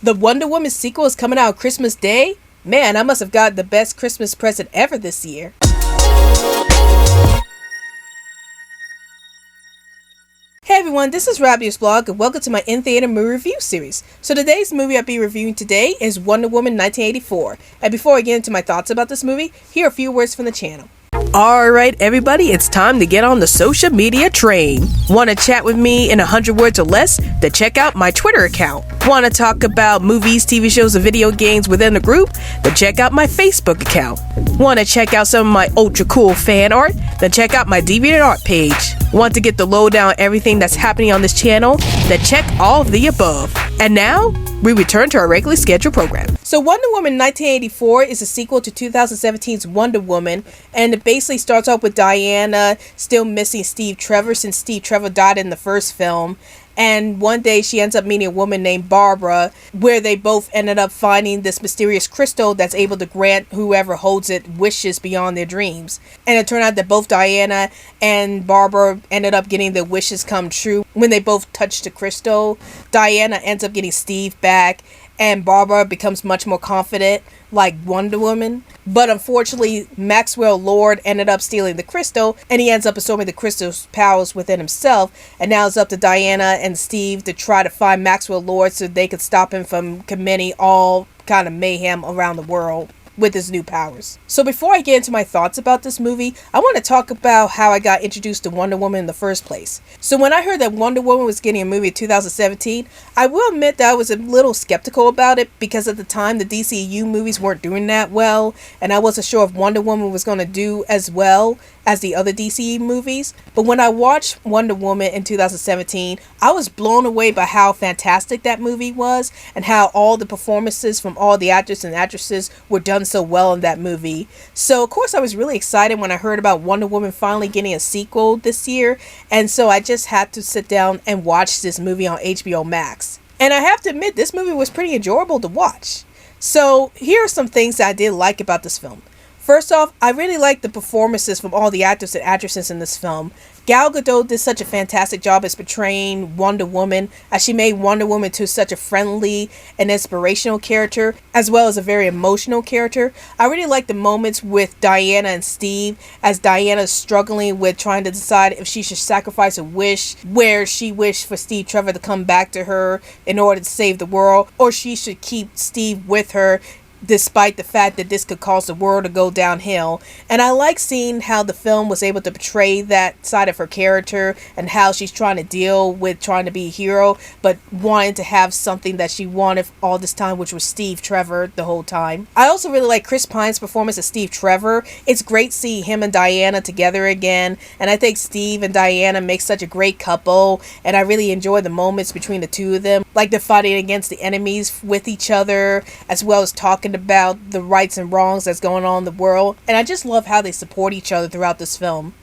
The Wonder Woman sequel is coming out Christmas Day? Man, I must have got the best Christmas present ever this year. Hey everyone, this is Rabbitearsblog and welcome to my in-theater movie review series. So today's movie I'll be reviewing today is Wonder Woman 1984. And before I get into my thoughts about this movie, here are a few words from the channel. Alright everybody, it's time to get on the social media train. Want to chat with me in 100 words or less? Then check out my Twitter account. Want to talk about movies, TV shows, and video games within the group? Then check out my Facebook account. Want to check out some of my ultra cool fan art? Then check out my DeviantArt page. Want to get the lowdown on everything that's happening on this channel? Then check all of the above. And now, we return to our regularly scheduled program. So Wonder Woman 1984 is a sequel to 2017's Wonder Woman, and it basically starts off with Diana still missing Steve Trevor since Steve Trevor died in the first film. And one day she ends up meeting a woman named Barbara, where they both ended up finding this mysterious crystal that's able to grant whoever holds it wishes beyond their dreams. And it turned out that both Diana and Barbara ended up getting their wishes come true when they both touched the crystal. Diana ends up getting Steve back, and Barbara becomes much more confident, like Wonder Woman. But unfortunately, Maxwell Lord ended up stealing the crystal, and he ends up absorbing the crystal's powers within himself. And now it's up to Diana and Steve to try to find Maxwell Lord so they could stop him from committing all kind of mayhem around the world with his new powers. So before I get into my thoughts about this movie, I want to talk about how I got introduced to Wonder Woman in the first place. So when I heard that Wonder Woman was getting a movie in 2017, I will admit that I was a little skeptical about it because at the time the DCU movies weren't doing that well, and I wasn't sure if Wonder Woman was going to do as well as the other DCU movies. But when I watched Wonder Woman in 2017, I was blown away by how fantastic that movie was and how all the performances from all the actors and actresses were done so well in that movie. So of course I was really excited when I heard about Wonder Woman finally getting a sequel this year, and so I just had to sit down and watch this movie on HBO Max. And I have to admit, this movie was pretty enjoyable to watch. So here are some things that I did like about this film. First off, I really like the performances from all the actors and actresses in this film. Gal Gadot did such a fantastic job as portraying Wonder Woman, as she made Wonder Woman to such a friendly and inspirational character, as well as a very emotional character. I really like the moments with Diana and Steve, as Diana's struggling with trying to decide if she should sacrifice a wish, where she wished for Steve Trevor to come back to her in order to save the world, or she should keep Steve with her, despite the fact that this could cause the world to go downhill. And I like seeing how the film was able to portray that side of her character and how she's trying to deal with trying to be a hero, but wanting to have something that she wanted all this time, which was Steve Trevor the whole time. I also really like Chris Pine's performance as Steve Trevor. It's great seeing him and Diana together again, and I think Steve and Diana make such a great couple, and I really enjoy the moments between the two of them, like they're fighting against the enemies with each other, as well as talking about the rights and wrongs that's going on in the world. And I just love how they support each other throughout this film.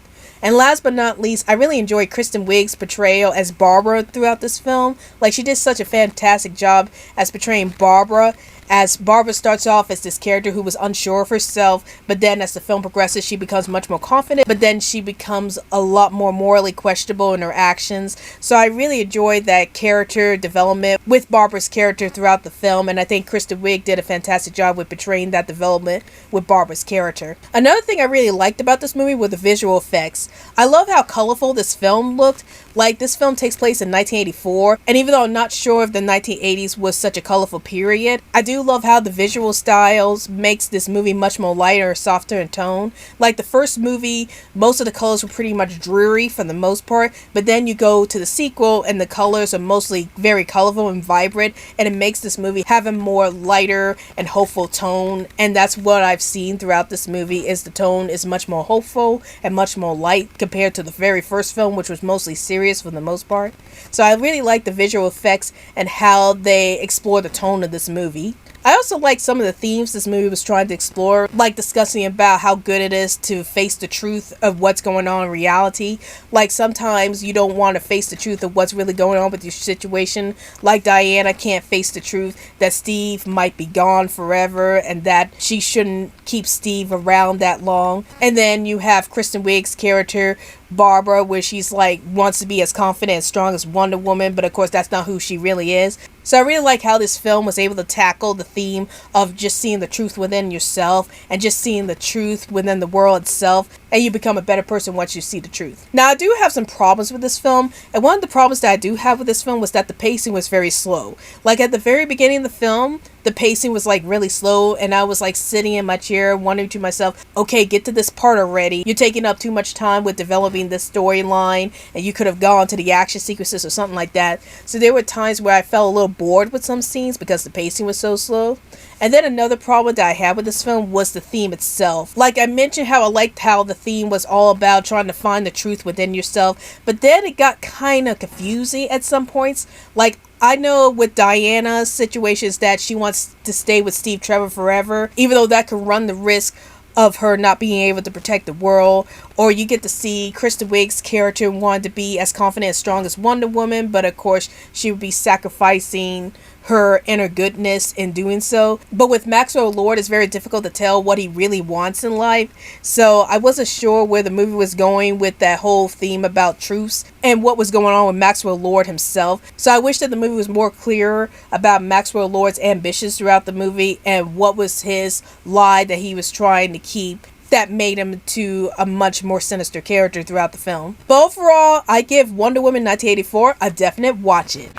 And last but not least, I really enjoyed Kristen Wiig's portrayal as Barbara throughout this film. Like, she did such a fantastic job as portraying Barbara, as Barbara starts off as this character who was unsure of herself, but then as the film progresses she becomes much more confident, but then she becomes a lot more morally questionable in her actions. So I really enjoyed that character development with Barbara's character throughout the film, and I think Kristen Wiig did a fantastic job with portraying that development with Barbara's character. Another thing I really liked about this movie were the visual effects. I love how colorful this film looked. Like, this film takes place in 1984, and even though I'm not sure if the 1980s was such a colorful period, I do love how the visual styles makes this movie much more lighter, softer in tone. Like the first movie, most of the colors were pretty much dreary for the most part, but then you go to the sequel and the colors are mostly very colorful and vibrant, and it makes this movie have a more lighter and hopeful tone. And that's what I've seen throughout this movie, is the tone is much more hopeful and much more light compared to the very first film, which was mostly serious for the most part. So I really like the visual effects and how they explore the tone of this movie. I also like some of the themes this movie was trying to explore, like discussing about how good it is to face the truth of what's going on in reality. Like sometimes you don't want to face the truth of what's really going on with your situation. Like Diana can't face the truth that Steve might be gone forever and that she shouldn't keep Steve around that long. And then you have Kristen Wiig's character Barbara, where she's like wants to be as confident and strong as Wonder Woman, but of course that's not who she really is. So I really like how this film was able to tackle the theme of just seeing the truth within yourself and just seeing the truth within the world itself, and you become a better person once you see the truth. Now, I do have some problems with this film, and one of the problems that I do have with this film was that the pacing was very slow. Like at the very beginning of the film, the pacing was like really slow, and I was like sitting in my chair wondering to myself, okay, get to this part already. You're taking up too much time with developing this storyline, and you could have gone to the action sequences or something like that. So there were times where I felt a little bored with some scenes because the pacing was so slow. And then another problem that I had with this film was the theme itself. Like I mentioned how I liked how the theme was all about trying to find the truth within yourself, but then it got kind of confusing at some points. Like I know with Diana's situations that she wants to stay with Steve Trevor forever, even though that could run the risk of her not being able to protect the world. Or you get to see Kristen Wiig's character wanted to be as confident and strong as Wonder Woman, but of course she would be sacrificing her inner goodness in doing so. But with Maxwell Lord, it's very difficult to tell what he really wants in life. So I wasn't sure where the movie was going with that whole theme about truths and what was going on with Maxwell Lord himself. So I wish that the movie was more clear about Maxwell Lord's ambitions throughout the movie and what was his lie that he was trying to keep that made him to a much more sinister character throughout the film. But overall, I give Wonder Woman 1984 a definite watch it.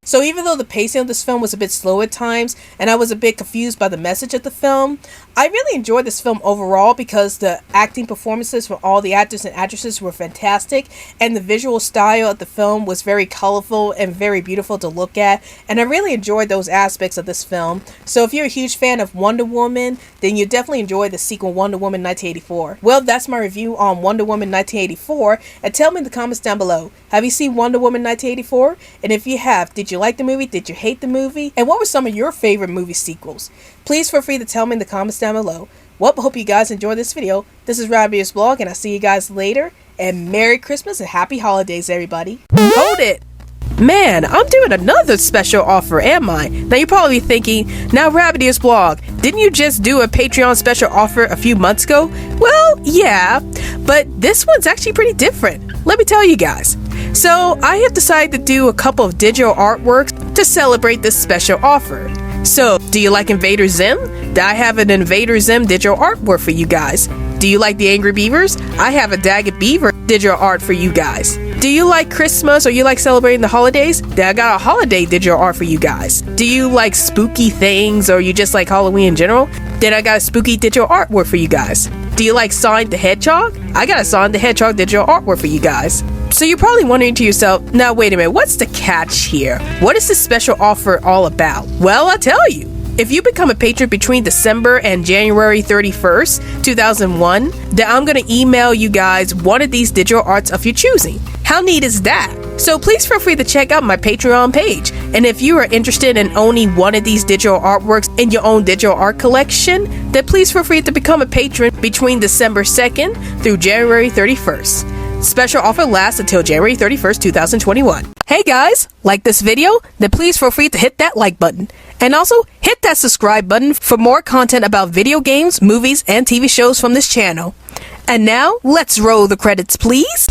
So even though the pacing of this film was a bit slow at times, and I was a bit confused by the message of the film, I really enjoyed this film overall because the acting performances from all the actors and actresses were fantastic, and the visual style of the film was very colorful and very beautiful to look at, and I really enjoyed those aspects of this film. So if you're a huge fan of Wonder Woman, then you definitely enjoy the sequel Wonder Woman 1984. Well, that's my review on Wonder Woman 1984, and tell me in the comments down below, have you seen Wonder Woman 1984? And if you have, did you like the movie? Did you hate the movie? And what were some of your favorite movie sequels? Please feel free to tell me in the comments down below. Well, I hope you guys enjoyed this video. This is Rabbitearsblog, and I'll see you guys later. And Merry Christmas and Happy Holidays, everybody. Hold it! Man, I'm doing another special offer, am I? Now you're probably thinking, now Rabbitearsblog, didn't you just do a Patreon special offer a few months ago? Well, yeah, but this one's actually pretty different. Let me tell you guys. So I have decided to do a couple of digital artworks to celebrate this special offer. So, do you like Invader Zim? I have an Invader Zim digital artwork for you guys. Do you like the Angry Beavers? I have a Daggett Beaver digital art for you guys. Do you like Christmas or you like celebrating the holidays? Then I got a holiday digital art for you guys. Do you like spooky things or you just like Halloween in general? Then I got a spooky digital artwork for you guys. Do you like Sonic the Hedgehog? I got a Sonic the Hedgehog digital artwork for you guys. So you're probably wondering to yourself, now wait a minute, what's the catch here? What is this special offer all about? Well, I'll tell you. If you become a patron between December and January 31st, 2001, then I'm going to email you guys one of these digital arts of your choosing. How neat is that? So please feel free to check out my Patreon page. And if you are interested in owning one of these digital artworks in your own digital art collection, then please feel free to become a patron between December 2nd through January 31st. Special offer lasts until January 31st, 2021. Hey guys, like this video? Then please feel free to hit that like button. And also, hit that subscribe button for more content about video games, movies, and TV shows from this channel. And now, let's roll the credits, please.